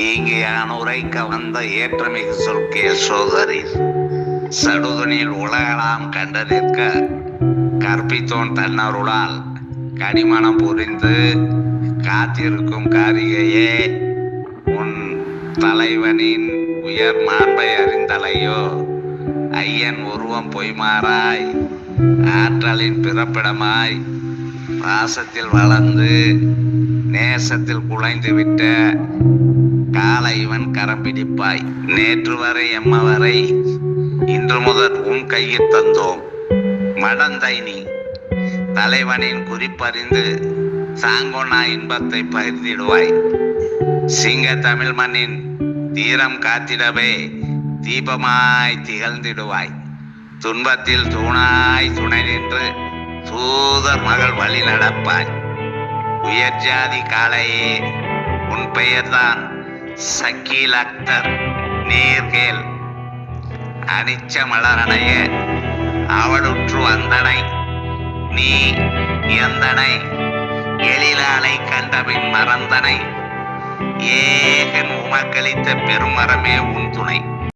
இங்கே உரைக்க வந்த ஏற்றமிகு சொற்கே சோதரில் சடுதனில் உலகலாம் கண்டு நிற்க கற்பித்தோன் தன்னருளால் கனிமணம் புரிந்து காத்திருக்கும் காரிகையே, உன் தலைவனின் உயர் மாண்பை அறிந்தலையோ? ஐயன் உருவம் பொய்மாறாய் ஆற்றலின் பிறப்பிடமாய் பாசத்தில் வளர்ந்து நேசத்தில் குலைந்து விட்ட கால இவன் கரம் பிடிப்பாய். நேற்று வரை எம்மவரை இன்று முதல் உன் கையில் தந்தோம். மடந்தை நீ தலைவனின் குறிப்பறிந்து சாங்கொன்னா இன்பத்தை பகிர்ந்திடுவாய். சிங்க தமிழ் மண்ணின் தீரம் காத்திடவே தீபமாய் திகழ்ந்திடுவாய். துன்பத்தில் தூணாய் துணை நின்று தூதர் மகள் வழி நடப்பாய். உயர் ஜாதி காளையே, உன் பெயர்தான் சக்கீல் அக்தர். நீர்கேள் அனிச்ச மலரணைய அவளுற்று வந்தனை நீ எந்தனை எழிலாலை கண்டபின் மறந்தனை. ஏகன் உமக்களித்த பெருமரமே உன் துணை.